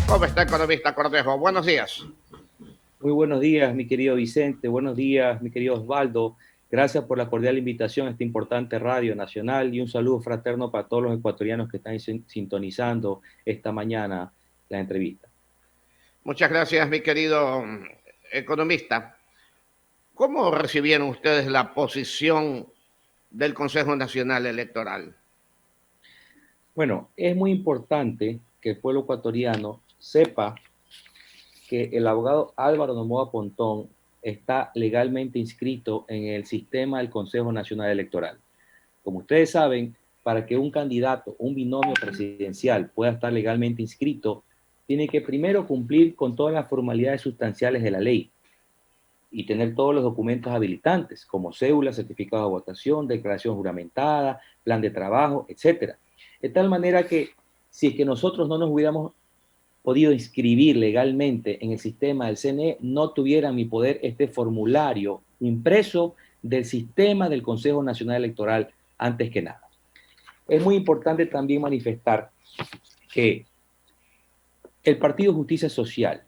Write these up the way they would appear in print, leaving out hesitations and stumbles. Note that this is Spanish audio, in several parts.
¿Cómo está, economista Cortejo? Buenos días. Muy buenos días, mi querido Vicente. Buenos días, mi querido Osvaldo. Gracias por la cordial invitación a esta importante radio nacional y un saludo fraterno para todos los ecuatorianos que están sintonizando esta mañana la entrevista. Muchas gracias, mi querido economista. ¿Cómo recibieron ustedes la posición del Consejo Nacional Electoral? Bueno, es muy importante que el pueblo ecuatoriano sepa que el abogado Álvaro Noboa Pontón está legalmente inscrito en el sistema del Consejo Nacional Electoral. Como ustedes saben, para que un candidato, un binomio presidencial pueda estar legalmente inscrito, tiene que primero cumplir con todas las formalidades sustanciales de la ley y tener todos los documentos habilitantes, como cédula, certificado de votación, declaración juramentada, plan de trabajo, etcétera. De tal manera que si es que nosotros no nos hubiéramos podido inscribir legalmente en el sistema del CNE, no tuviera en mi poder este formulario impreso del sistema del Consejo Nacional Electoral antes que nada. Es muy importante también manifestar que el Partido Justicia Social,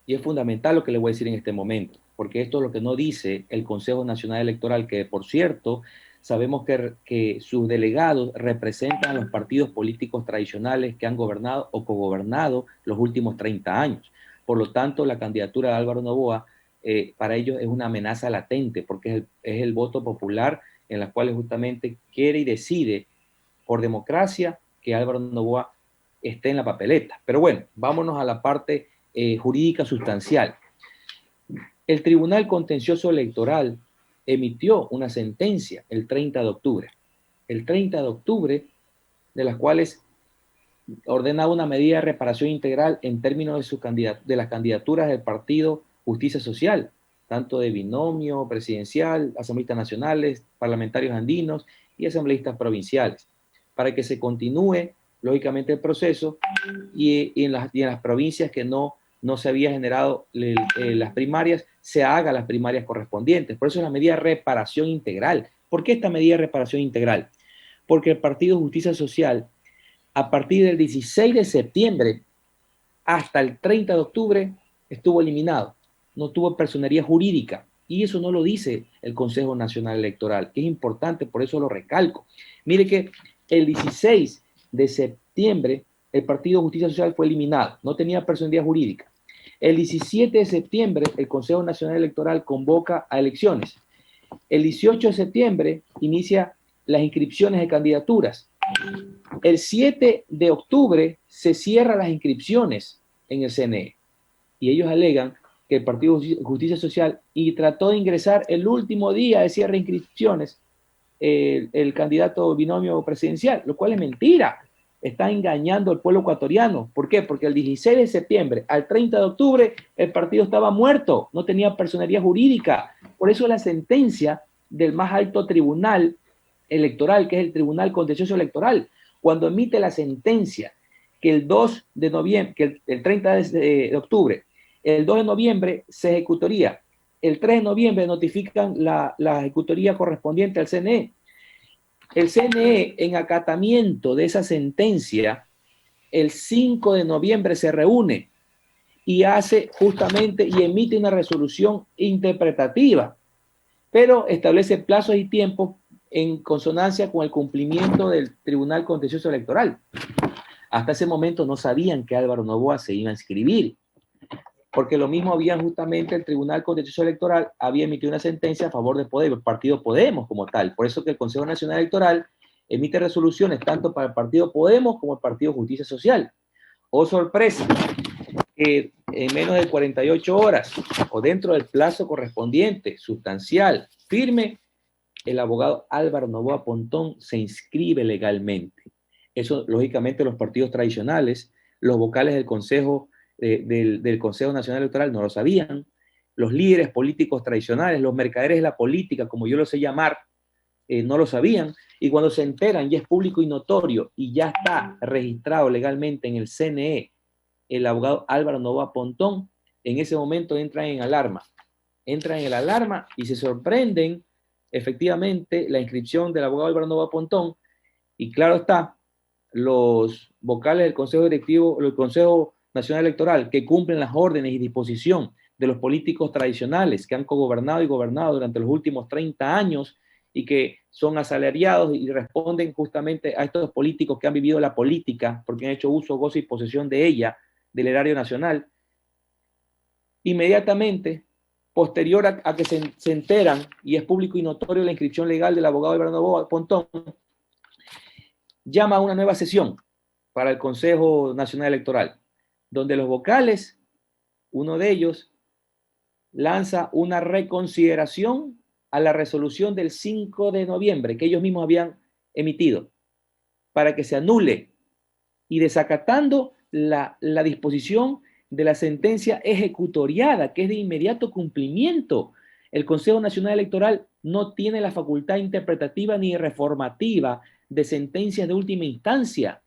y es fundamental lo que le voy a decir en este momento, porque esto es lo que no dice el Consejo Nacional Electoral, que por cierto, sabemos que sus delegados representan a los partidos políticos tradicionales que han gobernado o cogobernado los últimos 30 años. Por lo tanto, la candidatura de Álvaro Noboa para ellos es una amenaza latente, porque es el voto popular en la cual justamente quiere y decide por democracia que Álvaro Noboa esté en la papeleta. Pero bueno, vámonos a la parte jurídica sustancial. El Tribunal Contencioso Electoral emitió una sentencia el 30 de octubre. El 30 de octubre, de las cuales ordenaba una medida de reparación integral en términos de las candidaturas del Partido Justicia Social, tanto de binomio presidencial, asambleístas nacionales, parlamentarios andinos y asambleístas provinciales, para que se continúe, lógicamente, el proceso y en las provincias que no se había generado las primarias, se haga las primarias correspondientes. Por eso es la medida de reparación integral. ¿Por qué esta medida de reparación integral? Porque el Partido Justicia Social, a partir del 16 de septiembre hasta el 30 de octubre, estuvo eliminado. No tuvo personería jurídica. Y eso no lo dice el Consejo Nacional Electoral, que es importante, por eso lo recalco. Mire que el 16 de septiembre el Partido Justicia Social fue eliminado, no tenía personería jurídica. El 17 de septiembre el Consejo Nacional Electoral convoca a elecciones. El 18 de septiembre inicia las inscripciones de candidaturas. El 7 de octubre se cierran las inscripciones en el CNE y ellos alegan que el Partido Justicia Social y trató de ingresar el último día de cierre de inscripciones el candidato binomio presidencial, lo cual es mentira. Está engañando al pueblo ecuatoriano. ¿Por qué? Porque el 16 de septiembre al 30 de octubre el partido estaba muerto, no tenía personería jurídica. Por eso la sentencia del más alto tribunal electoral, que es el Tribunal Contencioso Electoral, cuando emite la sentencia que el 2 de noviembre, que el 30 de octubre, el 2 de noviembre se ejecutaría, el 3 de noviembre notifican la ejecutoría correspondiente al CNE. El CNE, en acatamiento de esa sentencia, el 5 de noviembre se reúne y hace justamente y emite una resolución interpretativa, pero establece plazos y tiempos en consonancia con el cumplimiento del Tribunal Contencioso Electoral. Hasta ese momento no sabían que Álvaro Noboa se iba a inscribir, porque lo mismo había justamente el Tribunal Contencioso Electoral había emitido una sentencia a favor de Podemos, el partido Podemos como tal. Por eso que el Consejo Nacional Electoral emite resoluciones tanto para el partido Podemos como el partido Justicia Social. Oh, sorpresa, que en menos de 48 horas o dentro del plazo correspondiente, sustancial, firme, el abogado Álvaro Noboa Pontón se inscribe legalmente. Eso, lógicamente, los partidos tradicionales, los vocales del Consejo, del Consejo Nacional Electoral no lo sabían, los líderes políticos tradicionales, los mercaderes de la política, como yo lo sé llamar, no lo sabían, y cuando se enteran ya es público y notorio y ya está registrado legalmente en el CNE el abogado Álvaro Noboa Pontón, en ese momento entran en el alarma y se sorprenden efectivamente la inscripción del abogado Álvaro Noboa Pontón, y claro está, los vocales del Consejo Directivo, el Consejo Nacional Electoral, que cumplen las órdenes y disposición de los políticos tradicionales que han cogobernado y gobernado durante los últimos 30 años y que son asalariados y responden justamente a estos políticos que han vivido la política porque han hecho uso, gozo y posesión de ella, del erario nacional. Inmediatamente, posterior a que se enteran y es público y notorio la inscripción legal del abogado Álvaro Noboa Pontón, llama a una nueva sesión para el Consejo Nacional Electoral, donde los vocales, uno de ellos, lanza una reconsideración a la resolución del 5 de noviembre que ellos mismos habían emitido para que se anule y desacatando la disposición de la sentencia ejecutoriada, que es de inmediato cumplimiento. El Consejo Nacional Electoral no tiene la facultad interpretativa ni reformativa de sentencias de última instancia.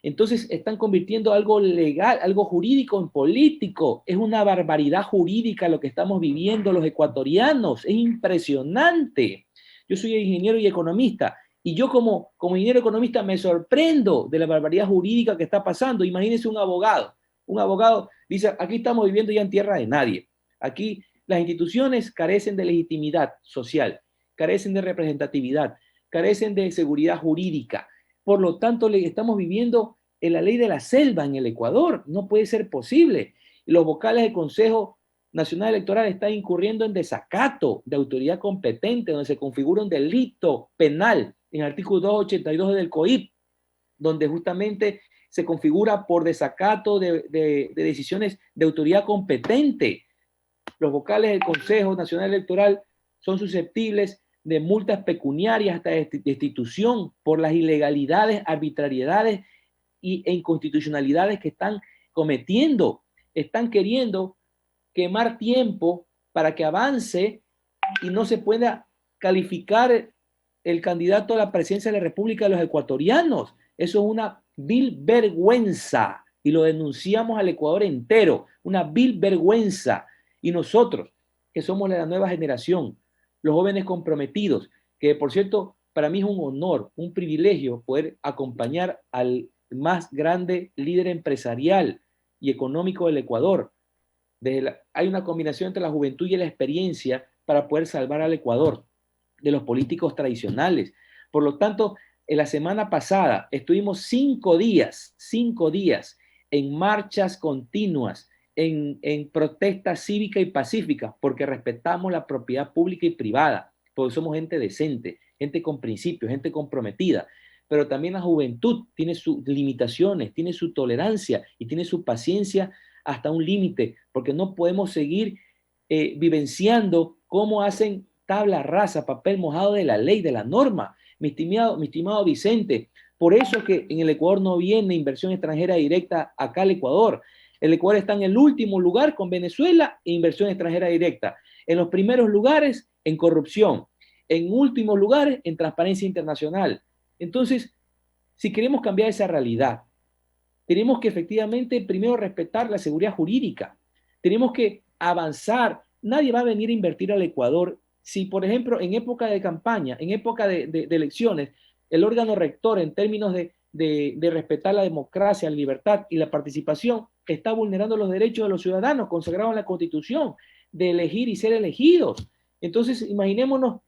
Entonces están convirtiendo algo legal, algo jurídico en político. Es una barbaridad jurídica lo que estamos viviendo los ecuatorianos. Es impresionante. Yo soy ingeniero y economista y yo como ingeniero economista me sorprendo de la barbaridad jurídica que está pasando. Imagínense un abogado. Un abogado dice, aquí estamos viviendo ya en tierra de nadie. Aquí las instituciones carecen de legitimidad social, carecen de representatividad, carecen de seguridad jurídica. Por lo tanto, estamos viviendo en la ley de la selva en el Ecuador. No puede ser posible. Los vocales del Consejo Nacional Electoral están incurriendo en desacato de autoridad competente, donde se configura un delito penal en el artículo 282 del COIP, donde justamente se configura por desacato de decisiones de autoridad competente. Los vocales del Consejo Nacional Electoral son susceptibles de multas pecuniarias hasta destitución por las ilegalidades, arbitrariedades e inconstitucionalidades que están cometiendo. Están queriendo quemar tiempo para que avance y no se pueda calificar el candidato a la presidencia de la República de los ecuatorianos. Eso es una vil vergüenza y lo denunciamos al Ecuador entero, una vil vergüenza. Y nosotros, que somos la nueva generación, los jóvenes comprometidos, que por cierto, para mí es un honor, un privilegio poder acompañar al más grande líder empresarial y económico del Ecuador. Hay una combinación entre la juventud y la experiencia para poder salvar al Ecuador de los políticos tradicionales. Por lo tanto, en la semana pasada estuvimos 5 días en marchas continuas, en protesta cívica y pacífica, porque respetamos la propiedad pública y privada, porque somos gente decente, gente con principios, gente comprometida. Pero también la juventud tiene sus limitaciones, tiene su tolerancia y tiene su paciencia hasta un límite, porque no podemos seguir vivenciando cómo hacen tabla rasa, papel mojado de la ley, de la norma. Mi estimado Vicente, por eso es que en el Ecuador no viene inversión extranjera directa acá al Ecuador. El Ecuador está en el último lugar con Venezuela e inversión extranjera directa. En los primeros lugares en corrupción. En últimos lugares en transparencia internacional. Entonces, si queremos cambiar esa realidad, tenemos que efectivamente primero respetar la seguridad jurídica. Tenemos que avanzar. Nadie va a venir a invertir al Ecuador si, por ejemplo, en época de campaña, en época de elecciones, el órgano rector en términos de respetar la democracia, la libertad y la participación está vulnerando los derechos de los ciudadanos consagrados en la Constitución, de elegir y ser elegidos. Entonces, imaginémonos,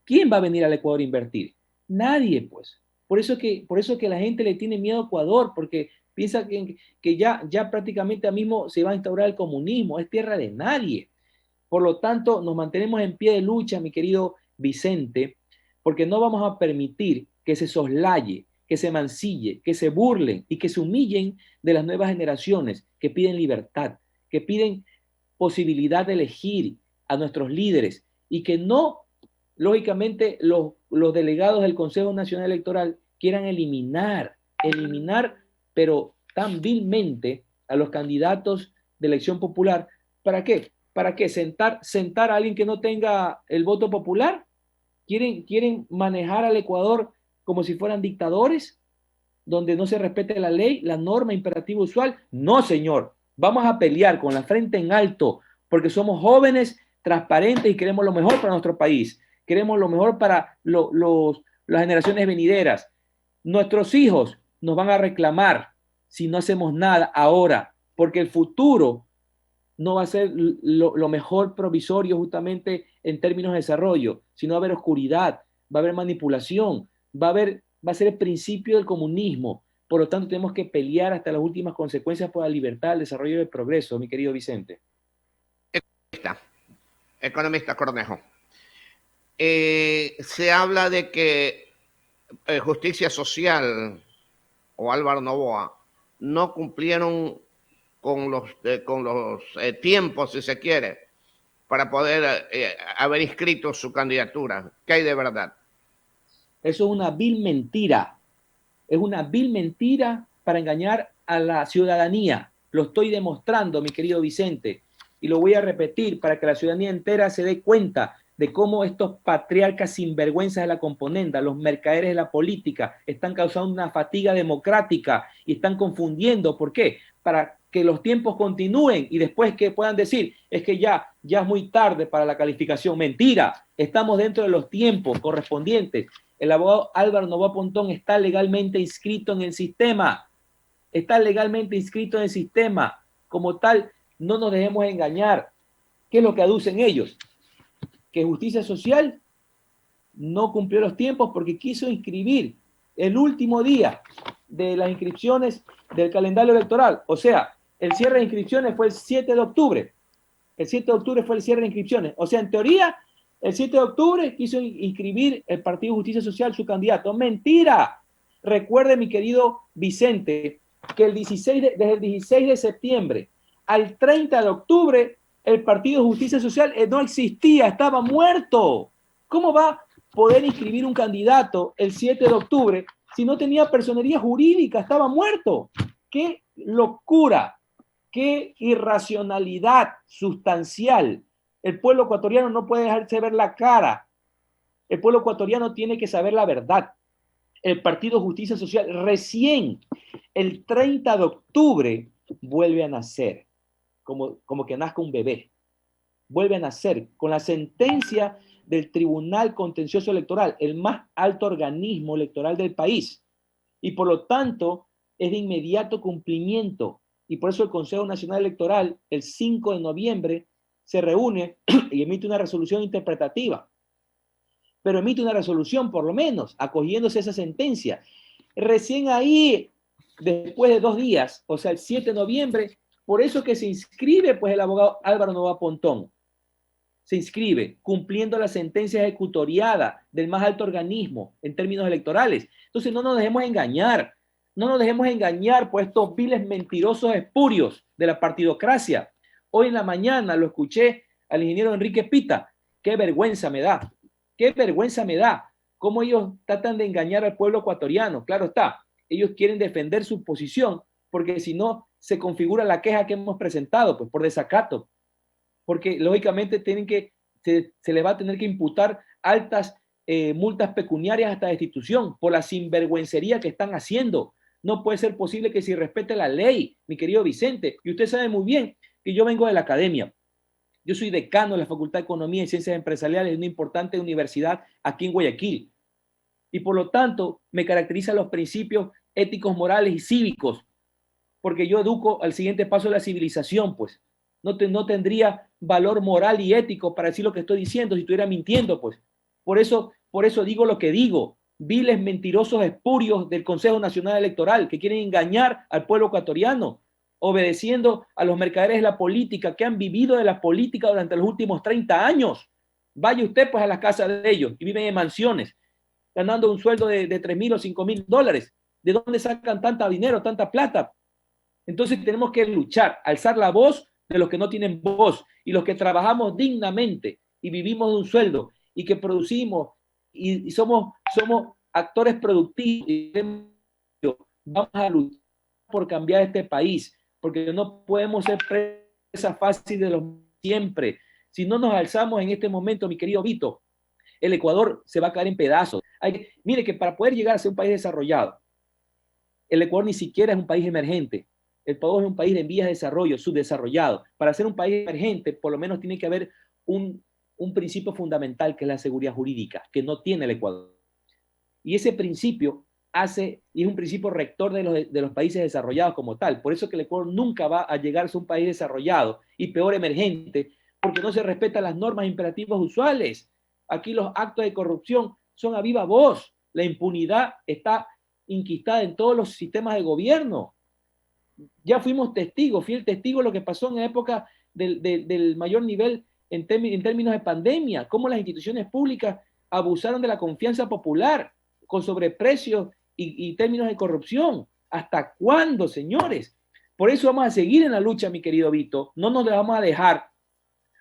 ¿quién va a venir al Ecuador a invertir? Nadie, pues. Por eso que la gente le tiene miedo a Ecuador, porque piensa que ya prácticamente mismo se va a instaurar el comunismo, es tierra de nadie. Por lo tanto, nos mantenemos en pie de lucha, mi querido Vicente, porque no vamos a permitir que se soslaye, que se mancille, que se burlen y que se humillen de las nuevas generaciones que piden libertad, que piden posibilidad de elegir a nuestros líderes y que no, lógicamente, los delegados del Consejo Nacional Electoral quieran eliminar, pero tan vilmente a los candidatos de elección popular. ¿Para qué? ¿Para qué? ¿Sentar a alguien que no tenga el voto popular? ¿Quieren manejar al Ecuador como si fueran dictadores, donde no se respete la ley, la norma imperativa usual? No, señor. Vamos a pelear con la frente en alto, porque somos jóvenes, transparentes y queremos lo mejor para nuestro país. Queremos lo mejor para las generaciones venideras. Nuestros hijos nos van a reclamar si no hacemos nada ahora porque el futuro no va a ser lo mejor provisorio justamente en términos de desarrollo, sino va a haber oscuridad, va a haber manipulación, va a ser el principio del comunismo. Por lo tanto, tenemos que pelear hasta las últimas consecuencias por la libertad, el desarrollo y el progreso, mi querido Vicente. Economista, economista Cornejo. Se habla de que Justicia Social o Álvaro Noboa no cumplieron con los tiempos, si se quiere, para poder haber inscrito su candidatura. ¿Qué hay de verdad? Eso es una vil mentira. Es una vil mentira para engañar a la ciudadanía. Lo estoy demostrando, mi querido Vicente, y lo voy a repetir para que la ciudadanía entera se dé cuenta de cómo estos patriarcas sinvergüenzas de la componenda, los mercaderes de la política, están causando una fatiga democrática y están confundiendo. ¿Por qué? Para que los tiempos continúen y después que puedan decir, es que ya es muy tarde para la calificación. Mentira, estamos dentro de los tiempos correspondientes. El abogado Álvaro Noboa Pontón está legalmente inscrito en el sistema. Está legalmente inscrito en el sistema. Como tal, no nos dejemos engañar. ¿Qué es lo que aducen ellos? Que Justicia Social no cumplió los tiempos porque quiso inscribir el último día de las inscripciones del calendario electoral. O sea, el cierre de inscripciones fue el 7 de octubre. El 7 de octubre fue el cierre de inscripciones. O sea, en teoría, el 7 de octubre quiso inscribir el Partido Justicia Social su candidato. ¡Mentira! Recuerde, mi querido Vicente, que desde el 16 de septiembre al 30 de octubre, el Partido Justicia Social no existía, estaba muerto. ¿Cómo va a poder inscribir un candidato el 7 de octubre si no tenía personería jurídica? Estaba muerto. ¡Qué locura! ¡Qué irracionalidad sustancial! El pueblo ecuatoriano no puede dejarse ver la cara. El pueblo ecuatoriano tiene que saber la verdad. El Partido Justicia Social recién el 30 de octubre vuelve a nacer, como que nazca un bebé. Vuelve a nacer con la sentencia del Tribunal Contencioso Electoral, el más alto organismo electoral del país. Y por lo tanto, es de inmediato cumplimiento. Y por eso el Consejo Nacional Electoral, el 5 de noviembre, se reúne y emite una resolución interpretativa. Pero emite una resolución, por lo menos, acogiéndose a esa sentencia. Recién ahí, después de 2 días, o sea, el 7 de noviembre, por eso que se inscribe, pues, el abogado Álvaro Noboa Pontón. Se inscribe cumpliendo la sentencia ejecutoriada del más alto organismo en términos electorales. Entonces, no nos dejemos engañar. No nos dejemos engañar por estos viles mentirosos espurios de la partidocracia. Hoy en la mañana lo escuché al ingeniero Enrique Pita. Qué vergüenza me da. Qué vergüenza me da cómo ellos tratan de engañar al pueblo ecuatoriano. Claro está, ellos quieren defender su posición porque si no se configura la queja que hemos presentado, pues por desacato. Porque lógicamente se les va a tener que imputar altas multas pecuniarias hasta destitución por la sinvergüencería que están haciendo. No puede ser posible que se respete la ley, mi querido Vicente. Y usted sabe muy bien que yo vengo de la academia. Yo soy decano de la Facultad de Economía y Ciencias Empresariales de una importante universidad aquí en Guayaquil. Y por lo tanto, me caracterizan los principios éticos, morales y cívicos, porque yo educo al siguiente paso de la civilización, pues. No tendría valor moral y ético para decir lo que estoy diciendo si estuviera mintiendo, pues. Por eso digo lo que digo. Viles mentirosos espurios del Consejo Nacional Electoral que quieren engañar al pueblo ecuatoriano, obedeciendo a los mercaderes de la política que han vivido de la política durante los últimos 30 años. Vaya usted pues a las casas de ellos y viven en mansiones, ganando un sueldo de 3,000 o 5,000 dólares. ¿De dónde sacan tanta dinero, tanta plata? Entonces tenemos que luchar, alzar la voz de los que no tienen voz y los que trabajamos dignamente y vivimos de un sueldo y que producimos y somos actores productivos. Vamos a luchar por cambiar este país, porque no podemos ser presa fácil de los siempre. Si no nos alzamos en este momento, mi querido Vito, el Ecuador se va a caer en pedazos. Mire que para poder llegar a ser un país desarrollado, el Ecuador ni siquiera es un país emergente. El Ecuador es un país en vías de desarrollo, subdesarrollado. Para ser un país emergente, por lo menos tiene que haber un principio fundamental que es la seguridad jurídica, que no tiene el Ecuador. Y ese principio hace y es un principio rector de los países desarrollados como tal. Por eso que el Ecuador nunca va a llegar a ser un país desarrollado y peor emergente, porque no se respetan las normas imperativas usuales. Aquí los actos de corrupción son a viva voz. La impunidad está inquistada en todos los sistemas de gobierno. Ya fuimos testigos, fiel testigo de lo que pasó en la época del mayor nivel en términos de pandemia, cómo las instituciones públicas abusaron de la confianza popular con sobreprecios y términos de corrupción. ¿Hasta cuándo, señores? Por eso vamos a seguir en la lucha, mi querido Vito. No nos vamos a dejar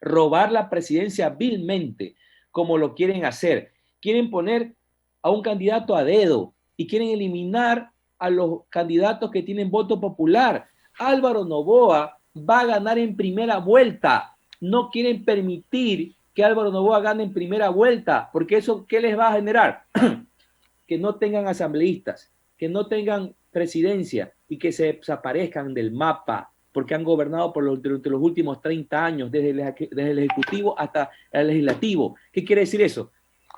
robar la presidencia vilmente, como lo quieren hacer. Quieren poner a un candidato a dedo y quieren eliminar a los candidatos que tienen voto popular. Álvaro Noboa va a ganar en primera vuelta. No quieren permitir que Álvaro Noboa gane en primera vuelta, porque eso, ¿qué les va a generar? Que no tengan asambleístas, que no tengan presidencia y que se desaparezcan del mapa, porque han gobernado durante los últimos 30 años, desde el Ejecutivo hasta el Legislativo. ¿Qué quiere decir eso?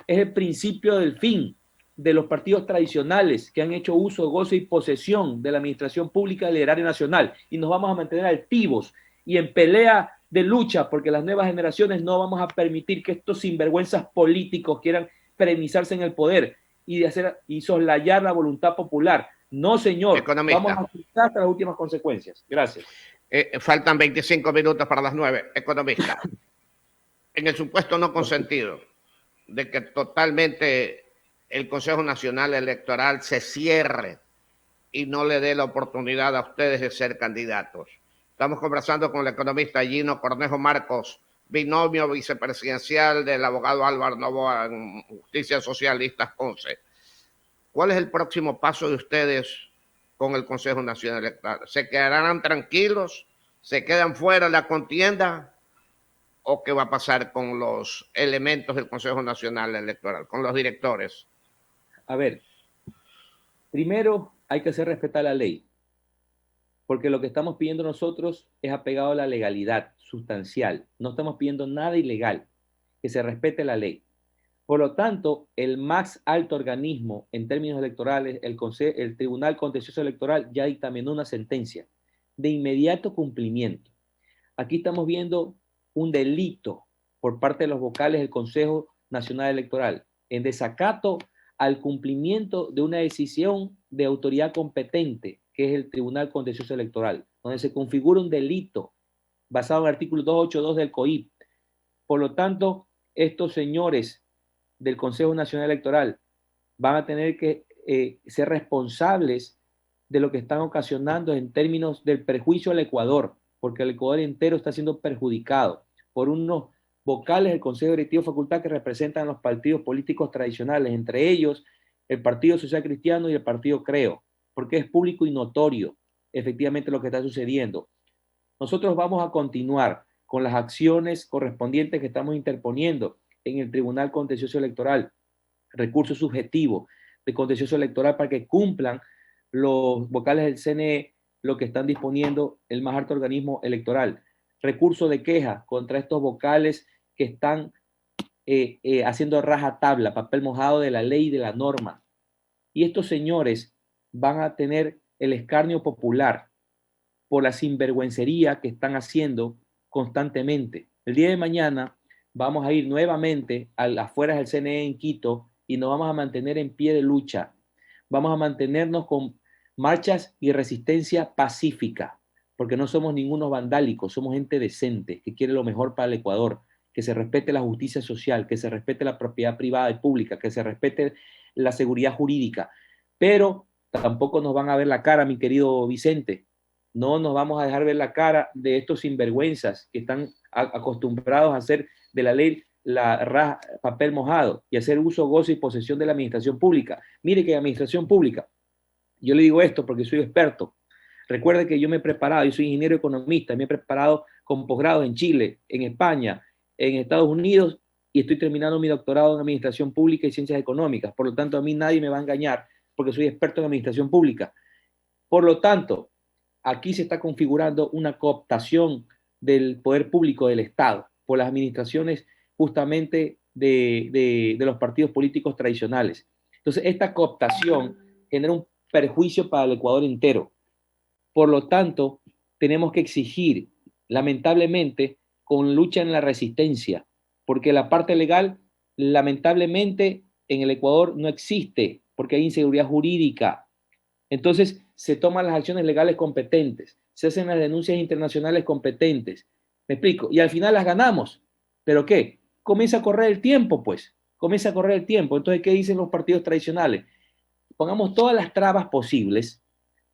Es el principio del fin de los partidos tradicionales que han hecho uso, gozo y posesión de la administración pública del erario nacional, y nos vamos a mantener altivos y en pelea de lucha, porque las nuevas generaciones no vamos a permitir que estos sinvergüenzas políticos quieran premisarse en el poder y soslayar la voluntad popular. No, señor. Economista. Vamos a aplicar hasta las últimas consecuencias. Gracias. Faltan 25 minutos para las 9. Economista. En el supuesto no consentido de que totalmente el Consejo Nacional Electoral se cierre y no le dé la oportunidad a ustedes de ser candidatos. Estamos conversando con el economista Gino Cornejo Marcos, binomio vicepresidencial del abogado Álvaro Noboa en Justicia Socialistas Ponce. ¿Cuál es el próximo paso de ustedes con el Consejo Nacional Electoral? ¿Se quedarán tranquilos? ¿Se quedan fuera de la contienda? ¿O qué va a pasar con los elementos del Consejo Nacional Electoral, con los directores? A ver, primero hay que hacer respetar la ley, porque lo que estamos pidiendo nosotros es apegado a la legalidad sustancial. No estamos pidiendo nada ilegal, que se respete la ley. Por lo tanto, el más alto organismo en términos electorales, el Tribunal Contencioso Electoral, ya dictaminó una sentencia de inmediato cumplimiento. Aquí estamos viendo un delito por parte de los vocales del Consejo Nacional Electoral en desacato al cumplimiento de una decisión de autoridad competente, que es el Tribunal Contencioso Electoral, donde se configura un delito basado en el artículo 282 del COIP. Por lo tanto, estos señores del Consejo Nacional Electoral van a tener que ser responsables de lo que están ocasionando en términos del perjuicio al Ecuador, porque el Ecuador entero está siendo perjudicado por unos vocales del Consejo Directivo de Facultad que representan a los partidos políticos tradicionales, entre ellos el Partido Social Cristiano y el Partido Creo, porque es público y notorio efectivamente lo que está sucediendo. Nosotros vamos a continuar con las acciones correspondientes que estamos interponiendo en el Tribunal Contencioso Electoral, recurso subjetivo de contencioso electoral para que cumplan los vocales del CNE lo que están disponiendo el más alto organismo electoral. Recurso de queja contra estos vocales que están haciendo rajatabla, papel mojado de la ley y de la norma. Y estos señores van a tener el escarnio popular por la sinvergüencería que están haciendo constantemente. El día de mañana vamos a ir nuevamente a las afueras del CNE en Quito y nos vamos a mantener en pie de lucha. Vamos a mantenernos con marchas y resistencia pacífica, porque no somos ningunos vandálicos, somos gente decente que quiere lo mejor para el Ecuador, que se respete la justicia social, que se respete la propiedad privada y pública, que se respete la seguridad jurídica. Pero tampoco nos van a ver la cara, mi querido Vicente. No nos vamos a dejar ver la cara de estos sinvergüenzas que están acostumbrados a hacer de la ley papel mojado y hacer uso, gozo y posesión de la administración pública. Mire que la administración pública, yo le digo esto porque soy experto. Recuerde que yo me he preparado, yo soy ingeniero economista, me he preparado con posgrados en Chile, en España, en Estados Unidos, y estoy terminando mi doctorado en administración pública y ciencias económicas. Por lo tanto, a mí nadie me va a engañar porque soy experto en administración pública. Por lo tanto, aquí se está configurando una cooptación del poder público del Estado por las administraciones justamente de los partidos políticos tradicionales. Entonces, esta cooptación genera un perjuicio para el Ecuador entero. Por lo tanto, tenemos que exigir, lamentablemente, con lucha en la resistencia, porque la parte legal, lamentablemente, en el Ecuador no existe, porque hay inseguridad jurídica. Entonces, se toman las acciones legales competentes, se hacen las denuncias internacionales competentes. ¿Me explico? Y al final las ganamos. ¿Pero qué? Comienza a correr el tiempo, pues. Comienza a correr el tiempo. Entonces, ¿qué dicen los partidos tradicionales? Pongamos todas las trabas posibles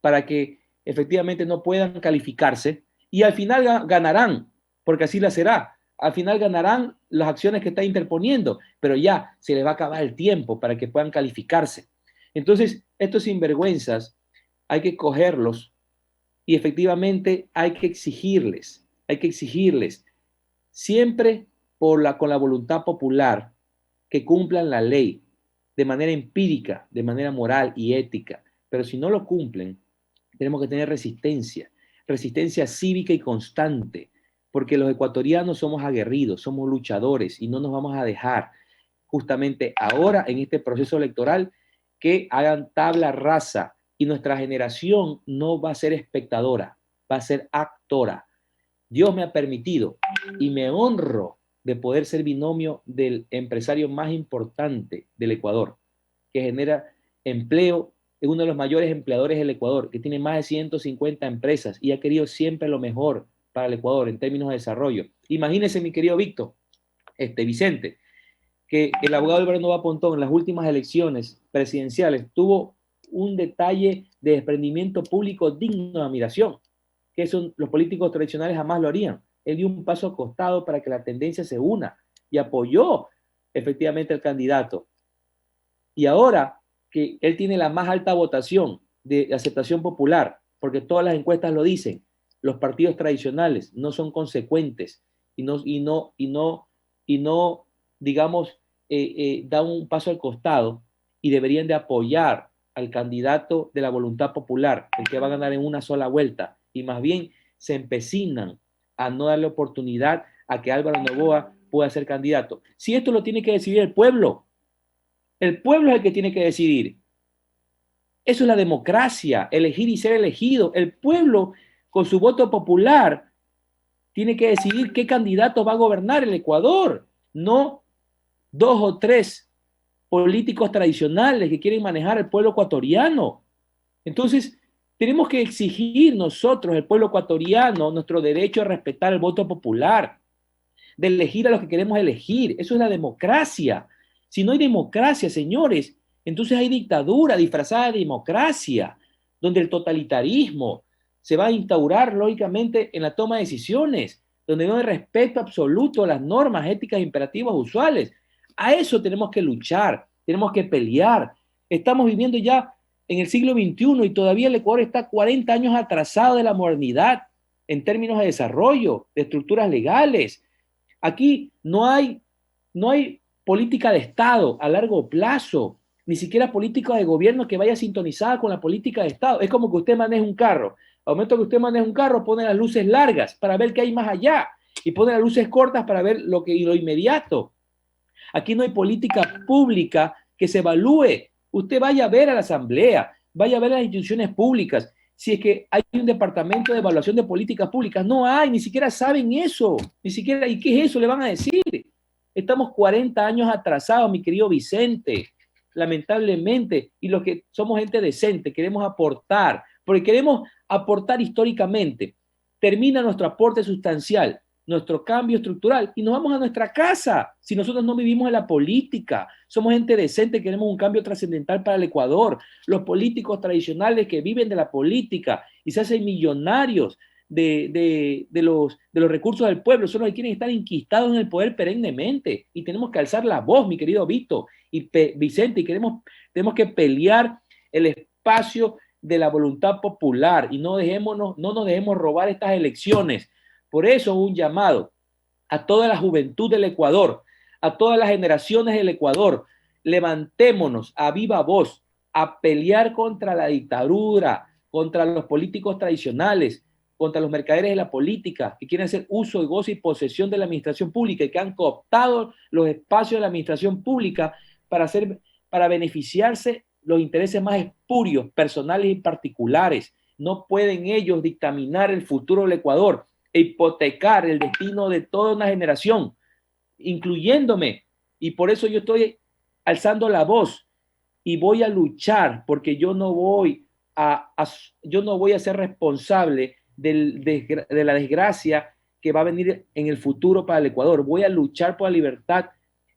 para que efectivamente no puedan calificarse y al final ganarán, porque así la será. Al final ganarán las acciones que está interponiendo, pero ya se les va a acabar el tiempo para que puedan calificarse. Entonces, estos sinvergüenzas hay que cogerlos y efectivamente hay que exigirles siempre con la voluntad popular que cumplan la ley de manera empírica, de manera moral y ética. Pero si no lo cumplen, tenemos que tener resistencia, resistencia cívica y constante, porque los ecuatorianos somos aguerridos, somos luchadores y no nos vamos a dejar justamente ahora en este proceso electoral que hagan tabla rasa y nuestra generación no va a ser espectadora, va a ser actora. Dios me ha permitido y me honro de poder ser binomio del empresario más importante del Ecuador, que genera empleo, es uno de los mayores empleadores del Ecuador, que tiene más de 150 empresas y ha querido siempre lo mejor para el Ecuador en términos de desarrollo. Imagínese, mi querido Vicente, que el abogado Álvaro Noboa Pontón en las últimas elecciones presidenciales tuvo un detalle de desprendimiento público digno de admiración, que eso los políticos tradicionales jamás lo harían. Él dio un paso acostado para que la tendencia se una y apoyó efectivamente al candidato. Y ahora que él tiene la más alta votación de aceptación popular, porque todas las encuestas lo dicen, los partidos tradicionales no son consecuentes y no digamos, dan un paso al costado y deberían de apoyar al candidato de la voluntad popular, el que va a ganar en una sola vuelta, y más bien se empecinan a no darle oportunidad a que Álvaro Noboa pueda ser candidato. Si esto lo tiene que decidir el pueblo es el que tiene que decidir. Eso es la democracia, elegir y ser elegido. El pueblo, con su voto popular, tiene que decidir qué candidato va a gobernar el Ecuador, no dos o tres políticos tradicionales que quieren manejar al pueblo ecuatoriano. Entonces, tenemos que exigir nosotros, el pueblo ecuatoriano, nuestro derecho a respetar el voto popular, de elegir a los que queremos elegir. Eso es la democracia. Si no hay democracia, señores, entonces hay dictadura disfrazada de democracia, donde el totalitarismo se va a instaurar lógicamente en la toma de decisiones, donde no hay respeto absoluto a las normas éticas e imperativas usuales. A eso tenemos que luchar, tenemos que pelear. Estamos viviendo ya en el siglo XXI y todavía el Ecuador está 40 años atrasado de la modernidad en términos de desarrollo, de estructuras legales. Aquí no hay política de Estado a largo plazo, ni siquiera política de gobierno que vaya sintonizada con la política de Estado. Es como que usted maneja un carro. Al momento que usted maneja un carro, pone las luces largas para ver qué hay más allá y pone las luces cortas para ver lo inmediato. Aquí no hay política pública que se evalúe. Usted vaya a ver a la Asamblea, vaya a ver a las instituciones públicas. Si es que hay un departamento de evaluación de políticas públicas, no hay, ni siquiera saben eso, ni siquiera, ¿y qué es eso? Le van a decir. Estamos 40 años atrasados, mi querido Vicente, lamentablemente, y los que somos gente decente queremos aportar, porque queremos aportar históricamente. Termina nuestro aporte sustancial, nuestro cambio estructural y nos vamos a nuestra casa. Si nosotros no vivimos en la política, somos gente decente, queremos un cambio trascendental para el Ecuador. Los políticos tradicionales que viven de la política y se hacen millonarios de los recursos del pueblo son los que quieren estar enquistados en el poder perennemente. Y tenemos que alzar la voz, mi querido Vito y Vicente, y tenemos que pelear el espacio de la voluntad popular y no nos dejemos robar estas elecciones. Por eso un llamado a toda la juventud del Ecuador, a todas las generaciones del Ecuador, levantémonos a viva voz a pelear contra la dictadura, contra los políticos tradicionales, contra los mercaderes de la política que quieren hacer uso, goce y posesión de la administración pública y que han cooptado los espacios de la administración pública para beneficiarse los intereses más espurios, personales y particulares. No pueden ellos dictaminar el futuro del Ecuador e hipotecar el destino de toda una generación, incluyéndome. Y por eso yo estoy alzando la voz y voy a luchar, porque yo no voy a ser responsable de la desgracia que va a venir en el futuro para el Ecuador. Voy a luchar por la libertad,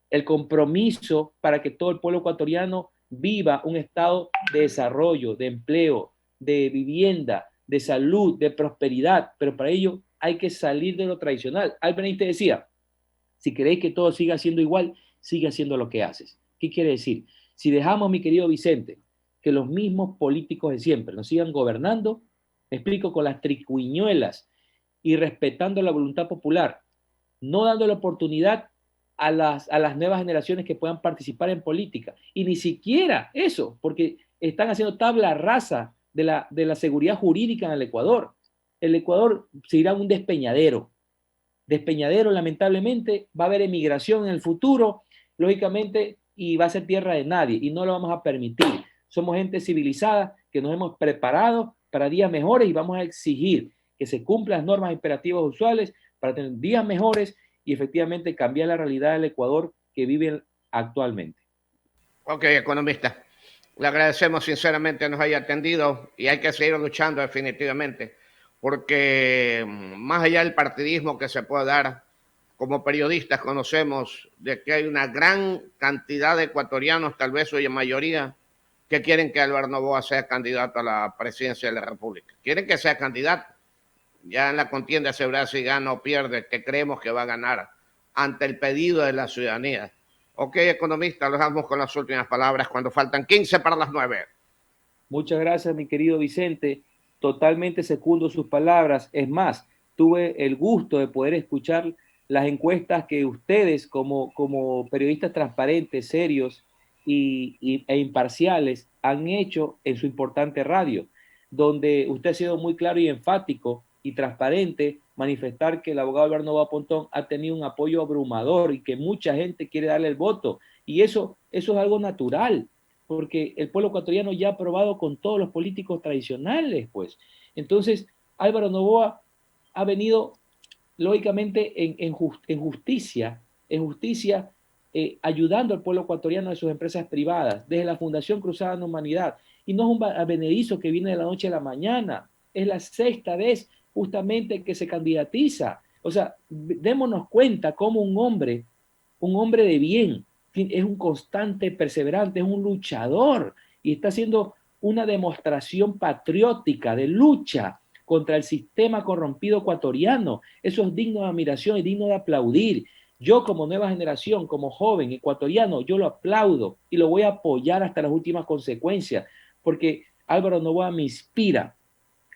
el compromiso para que todo el pueblo ecuatoriano viva un estado de desarrollo, de empleo, de vivienda, de salud, de prosperidad, pero para ello hay que salir de lo tradicional. Albert Einstein decía, si queréis que todo siga siendo igual, sigue haciendo lo que haces. ¿Qué quiere decir? Si dejamos, mi querido Vicente, que los mismos políticos de siempre nos sigan gobernando, me explico, con las tricuñuelas y respetando la voluntad popular, no dando la oportunidad a las nuevas generaciones que puedan participar en política. Y ni siquiera eso, porque están haciendo tabla rasa de la seguridad jurídica en el Ecuador. El Ecuador se irá a un despeñadero. Despeñadero, lamentablemente, va a haber emigración en el futuro, lógicamente, y va a ser tierra de nadie, y no lo vamos a permitir. Somos gente civilizada que nos hemos preparado para días mejores y vamos a exigir que se cumplan las normas imperativas usuales para tener días mejores y efectivamente cambiar la realidad del Ecuador que viven actualmente. Ok, economista. Le agradecemos sinceramente que nos haya atendido y hay que seguir luchando definitivamente, porque más allá del partidismo que se puede dar, como periodistas conocemos de que hay una gran cantidad de ecuatorianos, tal vez hoy en mayoría, que quieren que Álvaro Noboa sea candidato a la presidencia de la República. Quieren que sea candidato. Ya en la contienda se verá si gana o pierde, que creemos que va a ganar ante el pedido de la ciudadanía. Ok, economista, los damos con las últimas palabras cuando faltan 15 para las 9. Muchas gracias, mi querido Vicente. Totalmente secundo sus palabras. Es más, tuve el gusto de poder escuchar las encuestas que ustedes, como periodistas transparentes, serios e imparciales, han hecho en su importante radio, donde usted ha sido muy claro y enfático y transparente, manifestar que el abogado Álvaro Noboa Pontón ha tenido un apoyo abrumador y que mucha gente quiere darle el voto. Y eso es algo natural, porque el pueblo ecuatoriano ya ha probado con todos los políticos tradicionales, pues. Entonces, Álvaro Noboa ha venido, lógicamente, en justicia, ayudando al pueblo ecuatoriano a sus empresas privadas, desde la Fundación Cruzada en Humanidad. Y no es un advenedizo que viene de la noche a la mañana, es la sexta vez justamente que se candidatiza. O sea, démonos cuenta cómo un hombre de bien, es un constante perseverante, es un luchador y está haciendo una demostración patriótica de lucha contra el sistema corrompido ecuatoriano. Eso es digno de admiración y digno de aplaudir. Yo como nueva generación, como joven ecuatoriano, yo lo aplaudo y lo voy a apoyar hasta las últimas consecuencias, porque Álvaro Noboa me inspira.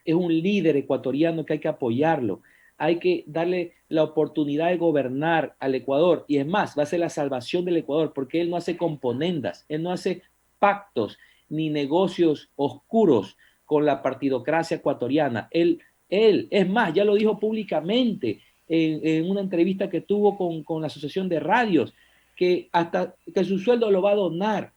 Es un líder ecuatoriano que hay que apoyarlo. Hay que darle la oportunidad de gobernar al Ecuador. Y es más, va a ser la salvación del Ecuador, porque él no hace componendas, él no hace pactos ni negocios oscuros con la partidocracia ecuatoriana. Es más, ya lo dijo públicamente en una entrevista que tuvo con la Asociación de Radios, que hasta que su sueldo lo va a donar.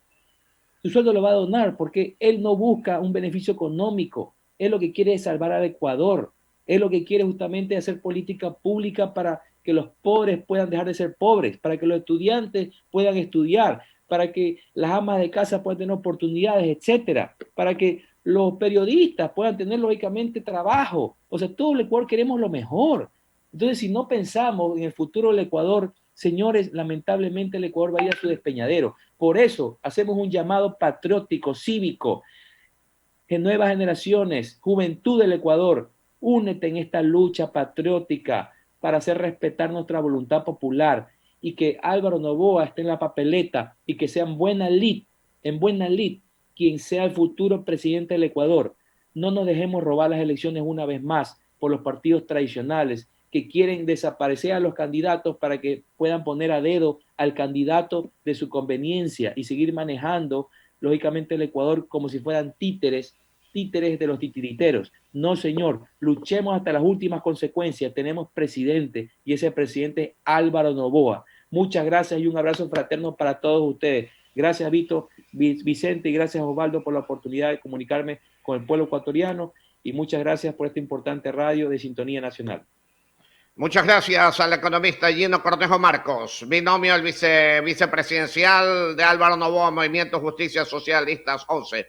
Su sueldo lo va a donar porque él no busca un beneficio económico. Él lo que quiere es salvar al Ecuador. Él lo que quiere justamente es hacer política pública para que los pobres puedan dejar de ser pobres, para que los estudiantes puedan estudiar, para que las amas de casa puedan tener oportunidades, etcétera, para que los periodistas puedan tener lógicamente trabajo. O sea, todo el Ecuador queremos lo mejor. Entonces, si no pensamos en el futuro del Ecuador, señores, lamentablemente el Ecuador va a ir a su despeñadero. Por eso hacemos un llamado patriótico, cívico, que nuevas generaciones, juventud del Ecuador, únete en esta lucha patriótica para hacer respetar nuestra voluntad popular y que Álvaro Noboa esté en la papeleta y que sea en buena lid, quien sea el futuro presidente del Ecuador. No nos dejemos robar las elecciones una vez más por los partidos tradicionales que quieren desaparecer a los candidatos para que puedan poner a dedo al candidato de su conveniencia y seguir manejando, lógicamente, el Ecuador como si fueran títeres de los titiriteros. No, señor, luchemos hasta las últimas consecuencias. Tenemos presidente y ese presidente es Álvaro Noboa. Muchas gracias y un abrazo fraterno para todos ustedes. Gracias, Vicente, y gracias, Osvaldo, por la oportunidad de comunicarme con el pueblo ecuatoriano, y muchas gracias por esta importante radio de Sintonía Nacional. Muchas gracias al economista Gino Cornejo Marcos, binomio el vicepresidencial de Álvaro Noboa, Movimiento Justicia Socialistas 11.